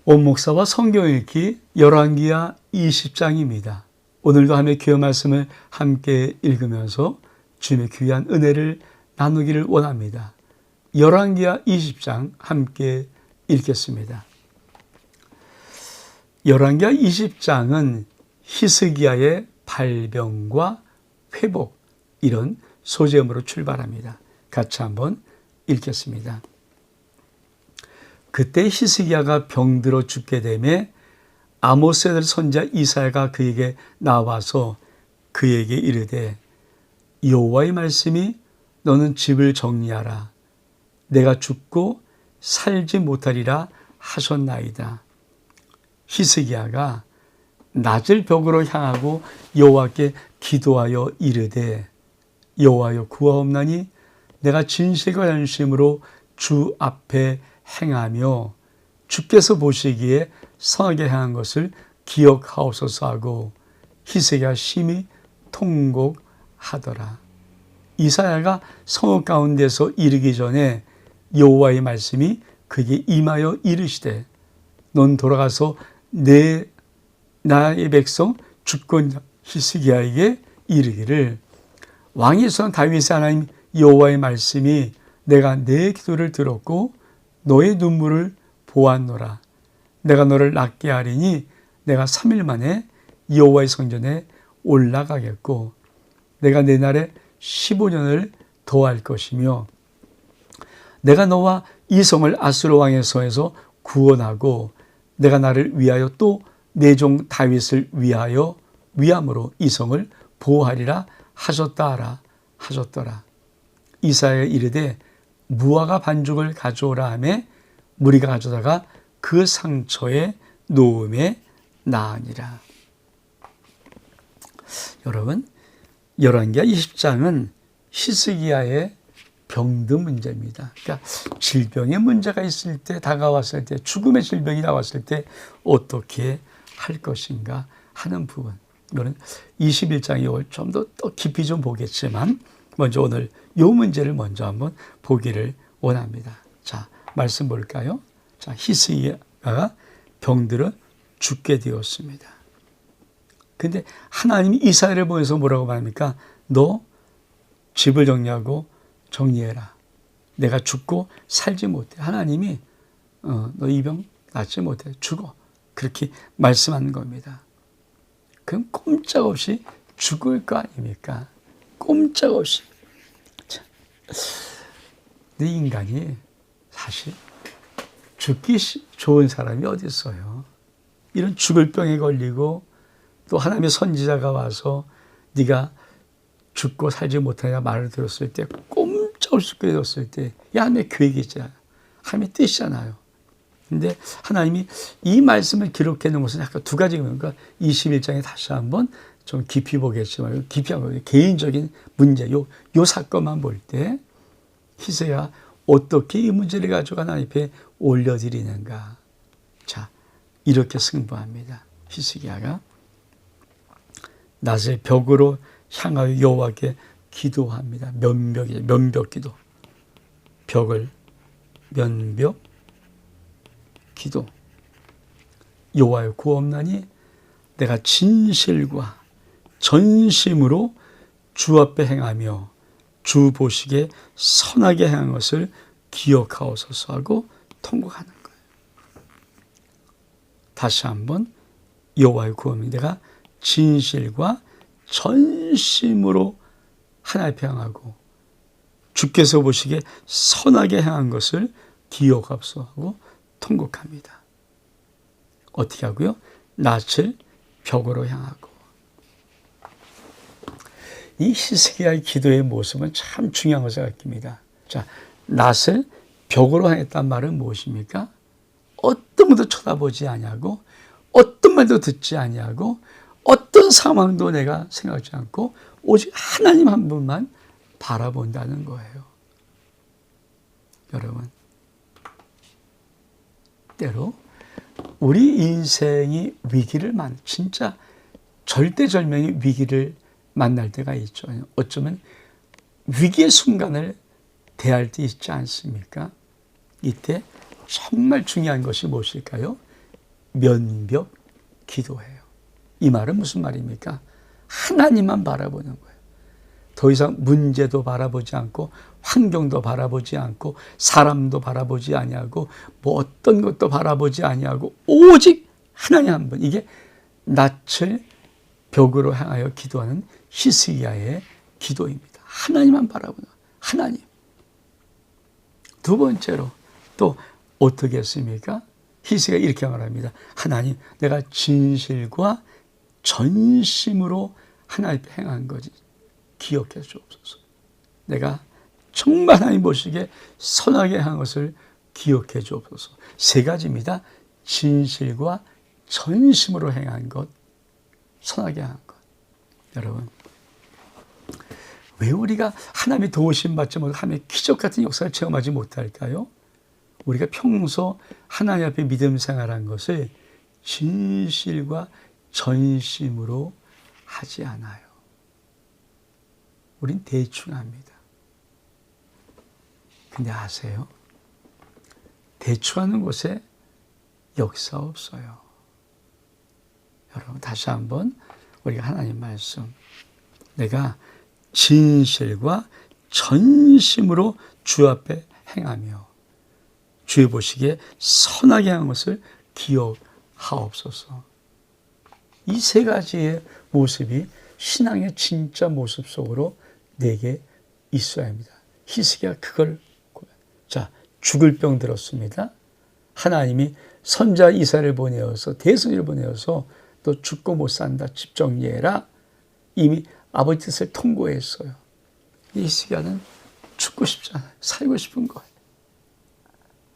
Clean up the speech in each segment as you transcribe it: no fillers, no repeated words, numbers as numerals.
온 목사와 성경 읽기 열왕기하 20장입니다. 오늘도 하나님의 귀한 말씀을 함께 읽으면서 주님의 귀한 은혜를 나누기를 원합니다. 열왕기하 20장 함께 읽겠습니다. 열왕기하 20장은 히스기야의 발병과 회복, 이런 소재음으로 출발합니다. 같이 한번 읽겠습니다. 그때 히스기야가 병들어 죽게 되매 아모스의 아들 선지자 이사야가 그에게 나와서 그에게 이르되 여호와의 말씀이 너는 집을 정리하라. 내가 죽고 살지 못하리라 하셨나이다. 히스기야가 낮을 벽으로 향하고 여호와께 기도하여 이르되 여호와여 구하옵나니 내가 진실과 전심으로 주 앞에 행하며 주께서 보시기에 선하게 행한 것을 기억하옵소서 하고 히스기야가 심히 통곡하더라. 이사야가 성읍 가운데서 이르기 전에 여호와의 말씀이 그에게 임하여 이르시되 넌 돌아가서 나의 백성 주권 히스기야에게 이르기를 왕의 son 다윗의 하나님 여호와의 말씀이 내가 내 기도를 들었고 너의 눈물을 보았노라. 내가 너를 낫게 하리니 내가 3일 만에 여호와의 성전에 올라가겠고 내가 내 날에 15년을 더할 것이며 내가 너와 이 성을 아수르 왕의 손에서 구원하고 내가 나를 위하여 또 내 종 다윗을 위함으로 이 성을 보호하리라 하셨더라. 이사야가 이르되 무화과 반죽을 가져오라 하매 무리가 가져다가 그 상처에 놓음에 나으니라. 여러분, 열왕기하 20장은 히스기야의 병든 문제입니다. 그러니까 질병의 문제가 있을 때, 다가왔을 때, 죽음의 질병이 나왔을 때 어떻게 할 것인가 하는 부분. 이거는 21장이 좀 더 깊이 좀 보겠지만 먼저 오늘 이 문제를 먼저 한번 보기를 원합니다. 자, 말씀 볼까요? 자, 히스기야가 병들어 죽게 되었습니다. 근데 하나님이 이사야를 보내서 뭐라고 말합니까? 너 집을 정리해라. 내가 죽고 살지 못해. 하나님이 너 이 병 낫지 못해. 죽어. 그렇게 말씀하는 겁니다. 그럼 꼼짝없이 죽을 거 아닙니까? 꼼짝없이. 근데 인간이 사실 죽기 좋은 사람이 어디 있어요? 이런 죽을 병에 걸리고 또 하나님의 선지자가 와서 네가 죽고 살지 못하냐 말을 들었을 때 꼼짝없이 끌어들었을 때 하나님의 계획이잖아요. 하나님의 뜻이잖아요. 근데 하나님이 이 말씀을 기록해 놓은 것은 약간 두 가지, 그러니까 21장에 다시 한번 좀 깊이 보겠지만 깊이 한번 개인적인 문제, 요 사건만 볼 때 히스기야가 어떻게 이 문제를 가지고 하나님 앞에 올려드리는가. 자, 이렇게 승부합니다. 히스기야가 낮에 벽으로 향하여 여호와께 기도합니다. 면벽 기도. 벽을 면벽 기도. 여호와여 구하옵나니 내가 진실과 전심으로 주 앞에 행하며 주 보시기에 선하게 행한 것을 기억하옵소서 하고 통곡하는 거예요. 다시 한번 여호와여 구하옵나니 내가 진실과 전심으로 하나님 앞에 행하고 주께서 보시기에 선하게 행한 것을 기억하옵소서 하고 통곡합니다. 어떻게 하고요? 낯을 벽으로 향하고. 이 히스기야의 기도의 모습은 참 중요한 것을 가르칩니다. 자, 낯을 벽으로 향했단 말은 무엇입니까? 어떤 분도 쳐다보지 아니하고 어떤 말도 듣지 아니하고 어떤 상황도 내가 생각하지 않고 오직 하나님 한 분만 바라본다는 거예요. 여러분, 때로 우리 인생이 진짜 절대절명의 위기를 만날 때가 있죠. 어쩌면 위기의 순간을 대할 때 있지 않습니까? 이때 정말 중요한 것이 무엇일까요? 면벽 기도해요. 이 말은 무슨 말입니까? 하나님만 바라보는 거예요. 더 이상 문제도 바라보지 않고 환경도 바라보지 않고 사람도 바라보지 아니하고 뭐 어떤 것도 바라보지 아니하고 오직 하나님 한 분. 이게 낯을 벽으로 향하여 기도하는 히스기야의 기도입니다. 하나님만 바라보는 거예요. 하나님. 두 번째로 또 어떻게 했습니까? 히스기야 이렇게 말합니다. 하나님, 내가 진실과 전심으로 하나님 앞에 행한 거지 기억해 주옵소서. 내가 정말 하나님 보시기에 선하게 한 것을 기억해 주옵소서. 세 가지입니다. 진실과 전심으로 행한 것, 선하게 한 것. 여러분, 왜 우리가 하나님의 도우심 받지 못하고 하나님의 기적 같은 역사를 체험하지 못할까요? 우리가 평소 하나님 앞에 믿음 생활한 것을 진실과 전심으로 하지 않아요. 우린 대충 합니다. 근데 아세요? 대충 하는 곳에 역사 없어요. 여러분, 다시 한번 우리가 하나님 말씀, 내가 진실과 전심으로 주 앞에 행하며 주의 보시기에 선하게 한 것을 기억하옵소서. 이 세 가지의 모습이 신앙의 진짜 모습 속으로 내게 있어야 합니다. 히스기야 그걸, 자, 죽을 병 들었습니다. 하나님이 선자 이사를 보내어서, 대선을 보내어서 너 죽고 못 산다, 집 정리해라. 이미 아버지 뜻을 통고했어요. 히스기야는 죽고 싶지 않아요. 살고 싶은 거예요.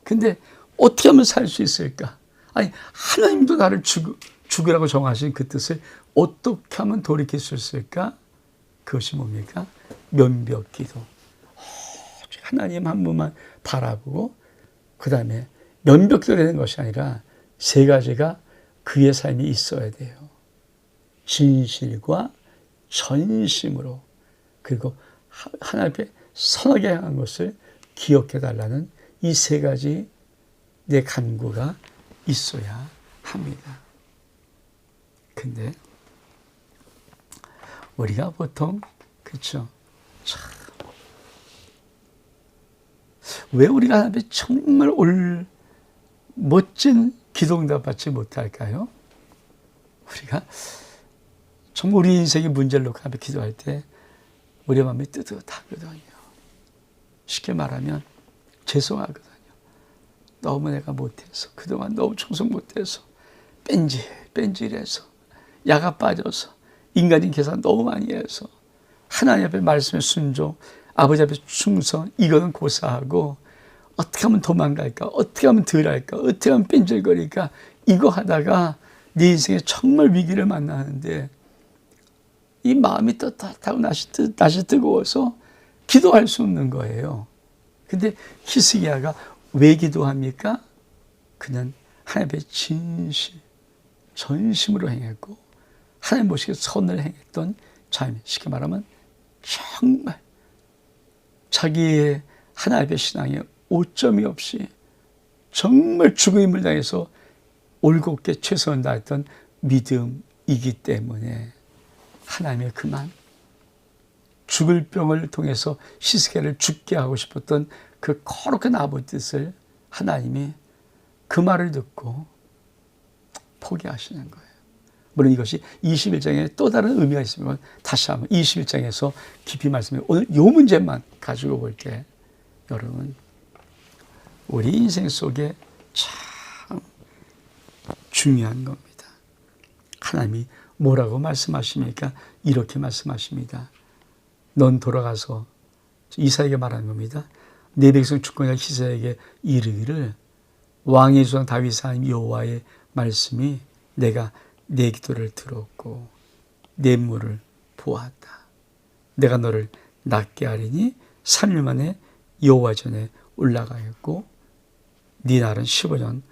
근데 어떻게 하면 살 수 있을까? 아니, 하나님도 나를 죽으라고 정하신 그 뜻을 어떻게 하면 돌이킬 수 있을까? 그것이 뭡니까? 면벽 기도. 하나님 한 분만 바라보고 그 다음에 면벽 기도되는 것이 아니라 세 가지가 그의 삶이 있어야 돼요. 진실과 전심으로, 그리고 하나님 앞에 선하게 한 것을 기억해 달라는 이 세 가지 내 간구가 있어야 합니다. 근데 우리가 보통, 그렇죠? 참, 왜 우리가 하나님 앞에 정말 멋진 기도응답 받지 못할까요? 우리가 정말 우리 인생의 문제를 놓고 하나님 앞에 기도할 때 우리 마음이 뜨뜻하거든요. 쉽게 말하면 죄송하거든요. 너무 내가 못해서, 그동안 너무 충성 못해서, 뺀질해서, 야가 빠져서, 인간인 계산 너무 많이 해서, 하나님 앞에 말씀에 순종, 아버지 앞에 충성, 이거는 고사하고, 어떻게 하면 도망갈까, 어떻게 하면 덜할까, 어떻게 하면 뺀질거릴까, 이거 하다가 내 인생에 정말 위기를 만나는데, 이 마음이 따뜻하고 다시 뜨거워서 기도할 수 없는 거예요. 근데 히스기야가 왜 기도합니까? 그는 하나님의 진실, 전심으로 행했고 하나님 보시기에 선을 행했던 자입니다. 쉽게 말하면 정말 자기의 하나님의 신앙에 오점이 없이 정말 죽음을 당해서 올곧게 최선을 다했던 믿음이기 때문에 하나님의 그만 죽을 병을 통해서 히스기야를 죽게 하고 싶었던 그 거룩한 아버지 뜻을 하나님이 그 말을 듣고 포기하시는 거예요. 물론 이것이 21장에 또 다른 의미가 있으면 다시 한번 21장에서 깊이 말씀해, 오늘 이 문제만 가지고 볼 때 여러분, 우리 인생 속에 참 중요한 겁니다. 하나님이 뭐라고 말씀하십니까? 이렇게 말씀하십니다. 넌 돌아가서, 이사야에게 말하는 겁니다. 내 백성 주권자 히스기야에게 이르기를, 왕의 조상 다윗 하나님 여호와의 말씀이 내가 내 기도를 들었고 내 물을 보았다. 내가 너를 낫게 하리니 3일 만에 여호와 전에 올라가겠고 네 날은 15년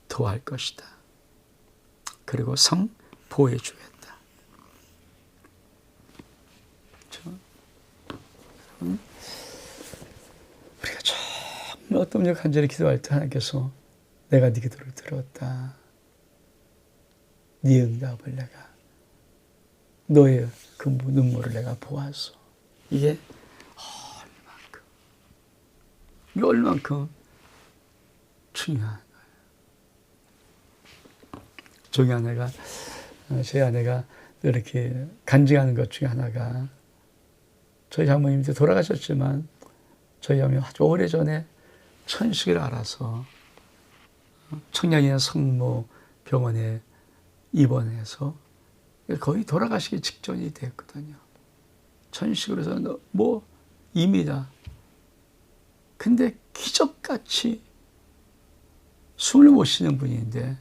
더 할 것이다. 그리고 성 보호해 주겠다. 우리가 정말 어떤 일 간절히 기도할 때 하나님께서 내가 네 기도를 들었다. 네 응답을 내가, 너의 그 눈물을 내가 보았어. 이게 얼만큼 중요한 거예요. 저희 아내가, 제 아내가 이렇게 간증하는 것 중에 하나가, 저희 장모님도 돌아가셨지만 저희 어머니 아주 오래전에 천식을 알아서 청량리에 성모병원에 입원해서 거의 돌아가시기 직전이 됐거든요. 천식으로 해서 뭐 임이다. 근데 기적같이 숨을 못 쉬는 분인데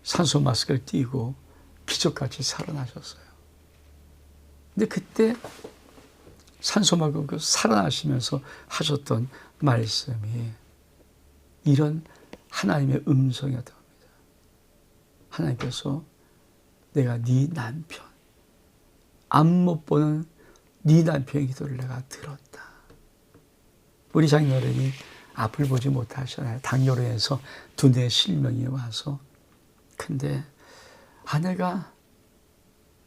산소 마스크를 띄고 기적같이 살아나셨어요. 근데 그때 산소 마스크 살아나시면서 하셨던 말씀이 이런 하나님의 음성이었다고 합니다. 하나님께서 내가 네 남편, 앞 못 보는 네 남편의 기도를 내가 들었다. 우리 장인어른이 앞을 보지 못하시잖아요. 당뇨로 해서 두뇌 실명이 와서. 근데 아내가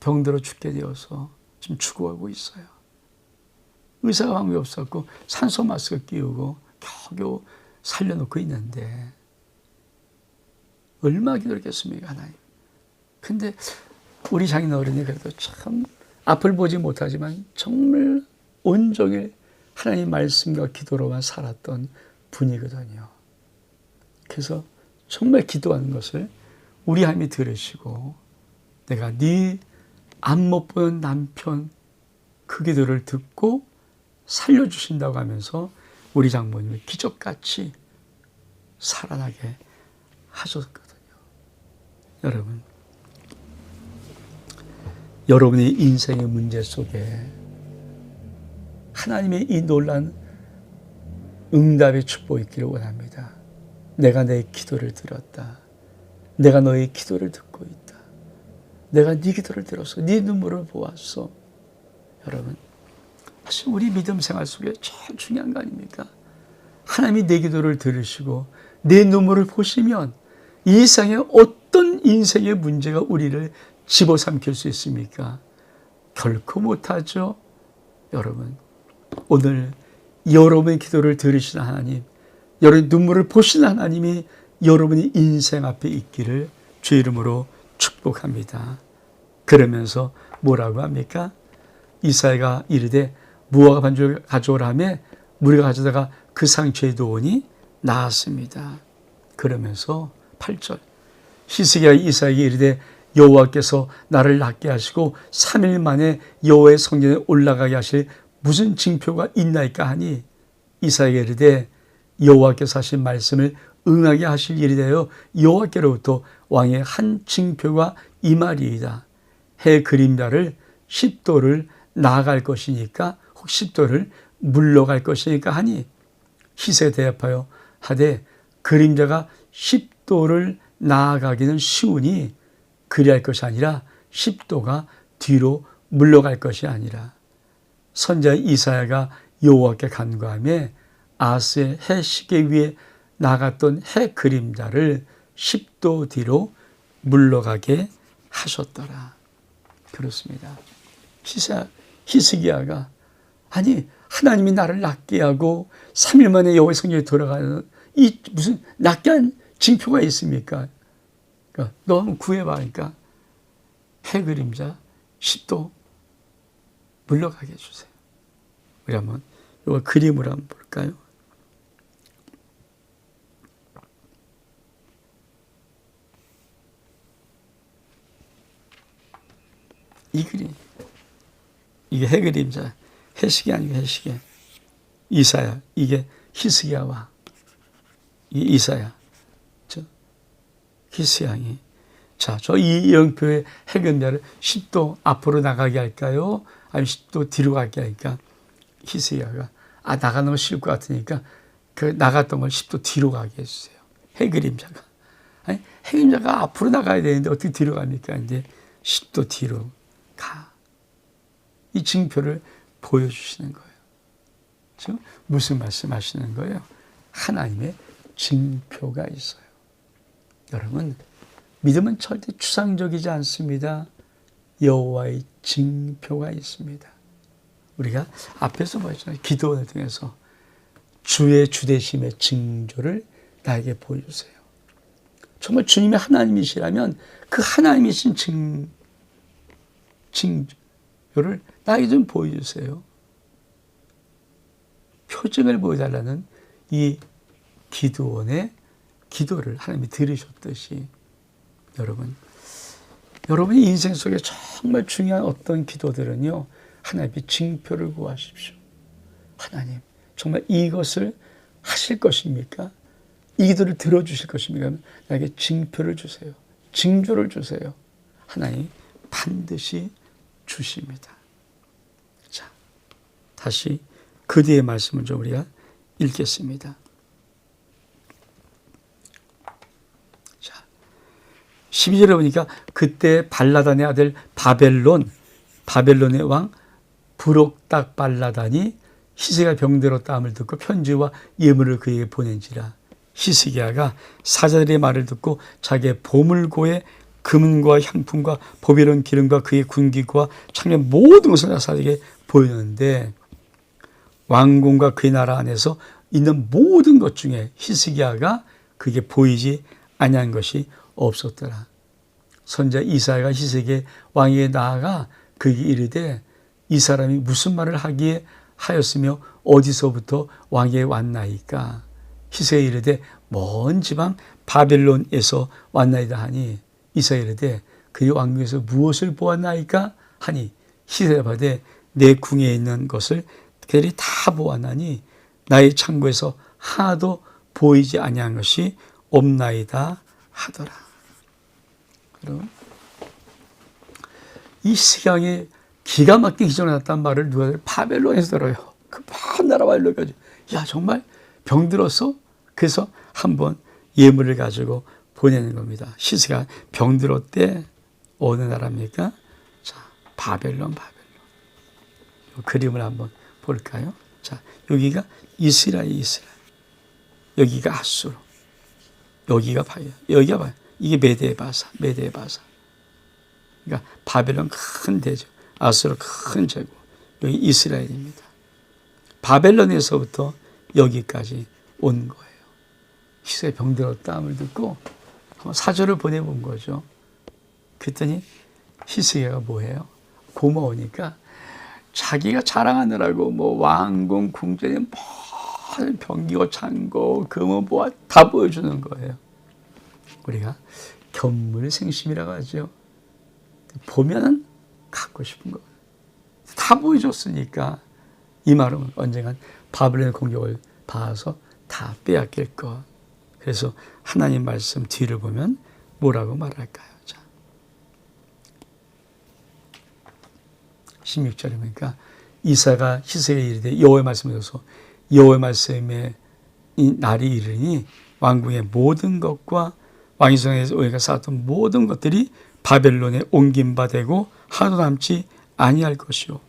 병들어 죽게 되어서 지금 죽어가고 있어요. 의사가 방법이 없었고 산소 마스크 끼우고 겨우 살려놓고 있는데 얼마나 기도했겠습니까, 하나님. 근데 우리 장인어른이 그래도 참 앞을 보지 못하지만 정말 온종일 하나님 말씀과 기도로만 살았던 분이거든요. 그래서 정말 기도하는 것을 우리 하나님이 들으시고 내가 네 앞 못 보는 남편 그 기도를 듣고 살려주신다고 하면서 우리 장모님을 기적같이 살아나게 하셨거든요. 여러분, 여러분의 인생의 문제 속에 하나님의 이 놀라운 응답의 축복이 있기를 원합니다. 내가 내 기도를 들었다. 내가 너의 기도를 듣고 있다. 내가 네 기도를 들었어. 네 눈물을 보았어. 여러분, 사실 우리 믿음 생활 속에 제일 중요한 거 아닙니까? 하나님이 내 기도를 들으시고 내 눈물을 보시면 이 세상에 어떤 인생의 문제가 우리를 집어삼킬 수 있습니까? 결코 못하죠. 여러분, 오늘 여러분의 기도를 들으시는 하나님, 여러분의 눈물을 보시는 하나님이 여러분의 인생 앞에 있기를 주의 이름으로 축복합니다. 그러면서 뭐라고 합니까? 이사야가 이르되 무화과 반죽을 가져오라 하며 무리가 가져다가 그 상처에 놓으니 나았습니다. 그러면서 8절 히스기야 이사야에게 이르되 여호와께서 나를 낫게 하시고 3일 만에 여호와의 성전에 올라가게 하실 무슨 징표가 있나이까 하니 이사야에게 이르되 여호와께서 하신 말씀을 응하게 하실 일이 되어 여호와께로부터 왕의 한 징표가 임하리이다. 해 그림자를 10도를 나아갈 것이니까 혹 10도를 물러갈 것이니까 하니 히스기야에 대답하여 하되 그림자가 10도를 나아가기는 쉬우니 그리할 것이 아니라 10도가 뒤로 물러갈 것이 아니라 선지자 이사야가 여호와께 간구하며 아스의 해 시계 위에 나갔던 해 그림자를 10도 뒤로 물러가게 하셨더라. 그렇습니다. 히스기야가 아니 하나님이 나를 낫게 하고 3일 만에 여호와의 성전에 돌아가는 이 무슨 낫게 한 징표가 있습니까? 그러니까 너 한번 구해봐. 그러니까 해 그림자 10도 물러가게 해주세요. 우리 한번 이거 그림으로 한번 볼까요? 이 그림, 이게 해 그림자, 해시계 아니고 해시계. 이사야, 이게 히스기야와 이 이사야, 히스기야이. 자, 저 이 영표의 해 그림자를 10도 앞으로 나가게 할까요? 아니면 10도 뒤로 가게 할까? 히스기야가 나가는 거 쉬울 것 같으니까 그 나갔던 걸 10도 뒤로 가게 해주세요. 해 그림자가. 아니, 해 그림자가 앞으로 나가야 되는데 어떻게 뒤로 갑니까? 이제 10도 뒤로 가. 이 징표를 보여주시는 거예요. 지금 무슨 말씀하시는 거예요? 하나님의 징표가 있어요. 여러분, 믿음은 절대 추상적이지 않습니다. 여호와의 징표가 있습니다. 우리가 앞에서 보였잖아요. 기도원을 통해서 주의 주되심의 징조를 나에게 보여주세요. 정말 주님이 하나님이시라면 그 하나님이신 징조를 나에게 좀 보여주세요. 표징을 보여달라는 이 기도원의 기도를 하나님이 들으셨듯이 여러분의 인생 속에 정말 중요한 어떤 기도들은요, 하나님의 징표를 구하십시오. 하나님, 정말 이것을 하실 것입니까? 이 기도를 들어주실 것입니까? 나에게 징표를 주세요. 징조를 주세요. 하나님 반드시 주십니다. 자, 다시 그 뒤의 말씀을 좀 우리가 읽겠습니다. 자, 12절에 보니까 그때 발라단의 아들 바벨론의 왕 부록닥 발라단이 히스기야 병들어 땀을 듣고 편지와 예물을 그에게 보낸지라. 히스기야가 사자들의 말을 듣고 자기의 보물고에 금과 향품과 보배로운 기름과 그의 군기구와 창녀 모든 것을 사자에게 보였는데 왕궁과 그의 나라 안에서 있는 모든 것 중에 히스기야가 그게 보이지 아니한 것이 없었더라. 선지자 이사야가 히스기야 왕에게 나아가 그에게 이르되 이 사람이 무슨 말을 하기에 하였으며 어디서부터 왕에게 왔나이까. 히스기야 이르되 먼 지방 바벨론에서 왔나이다 하니 이사야 이르되 그의 왕궁에서 무엇을 보았나이까 하니 히스기야 말하되 내 궁에 있는 것을 그들이 다 보았나니 나의 창고에서 하나도 보이지 아니한 것이 없나이다 하더라. 그럼 이 히스기야의 기가 막히게 기적을 났다는 말을 누가 바벨론에서 들어요. 그 먼 나라와 일러가지고 야 정말 병들었어? 그래서 한번 예물을 가지고 보내는 겁니다. 히스기야 병들었대. 어느 나라입니까? 자, 바벨론. 그림을 한번 볼까요? 자, 여기가 이스라엘. 여기가 아수르. 여기가 봐요. 이게 메데바사. 그러니까 바벨론 큰 대죠. 아수르 큰 제국. 여기 이스라엘입니다. 바벨론에서부터 여기까지 온 거예요. 히스기야 병들었다 땀을 듣고 한번 사절을 보내본 거죠. 그랬더니 히스기야가 뭐예요? 고마우니까 자기가 자랑하느라고 뭐 왕궁 궁전에 모든 병기고 창고 금은 보아 다 보여주는 거예요. 우리가 견물생심이라고 하죠. 보면은 갖고 싶은 거. 다 보여줬으니까 이 말은 언젠간 바벨론의 공격을 받아서 다 빼앗길 것. 그래서 하나님 말씀 뒤를 보면 뭐라고 말할까요? 자, 16절에 보니까 이사가 히스기야에게 이르되 여호와의 말씀을 들어서 여호와의 말씀에 이 날이 이르니 왕궁의 모든 것과 왕의 성에서 우리가 쌓았던 모든 것들이 바벨론에 옮긴 바 되고 하나도 남지 아니할 것이요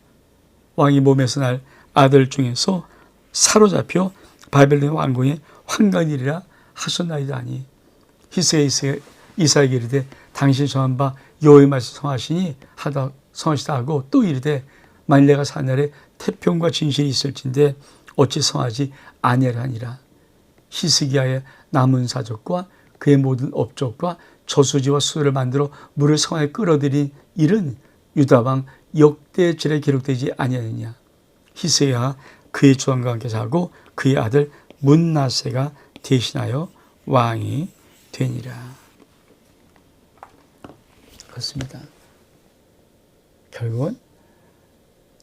왕이 몸에서 날 아들 중에서 사로잡혀 바벨론 왕궁에 환관이리라 하셨나이다 하니 히스기야 이사에게 이르되 당신이 정한 바 여호와의 말씀 성하시니 성하시다 하고 또 이르되 만일 내가 산 날에 태평과 진실이 있을진데 어찌 성하지 아니하리라. 히스기야의 남은 사적과 그의 모든 업적과 저수지와 수를 만들어 물을 성안에 끌어들인 일은 유다왕 역대절에 기록되지 아니하느냐. 히스기야가 그의 조상과 함께 자고 그의 아들 문나세가 대신하여 왕이 되니라. 그렇습니다. 결국은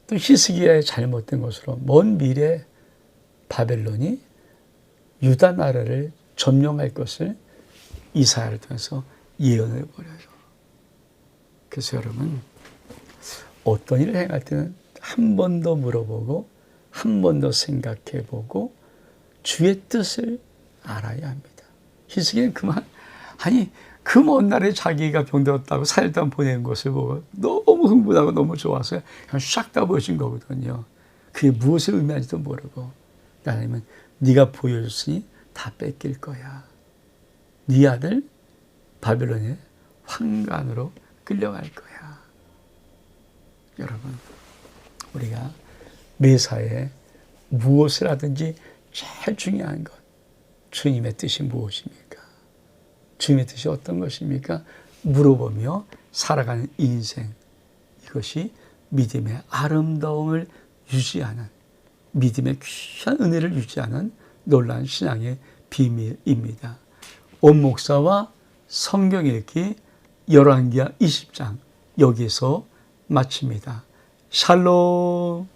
또 히스기야의 잘못된 것으로 먼 미래 바벨론이 유다 나라를 점령할 것을 이사야를 통해서 예언을 벌여요. 그래서 여러분 어떤 일을 행할 때는 한 번 더 물어보고 한 번 더 생각해보고 주의 뜻을 알아야 합니다. 히스기야는 그 먼 날에 자기가 병들었다고 4일 동안 보낸 것을 보고 너무 흥분하고 너무 좋아서 그냥 싹 다 보여준 거거든요. 그게 무엇을 의미하는지도 모르고 하나님은 네가 보여줬으니 다 뺏길 거야. 네 아들 바벨론에 환관으로 끌려갈 거야. 여러분, 우리가 매사에 무엇을 하든지 제일 중요한 것, 주님의 뜻이 무엇입니까? 주님의 뜻이 어떤 것입니까? 물어보며 살아가는 인생, 이것이 믿음의 아름다움을 유지하는, 믿음의 귀한 은혜를 유지하는 놀라운 신앙의 비밀입니다. 온 목사와 성경 읽기 열왕기하 20장 여기서 마칩니다. 샬롬.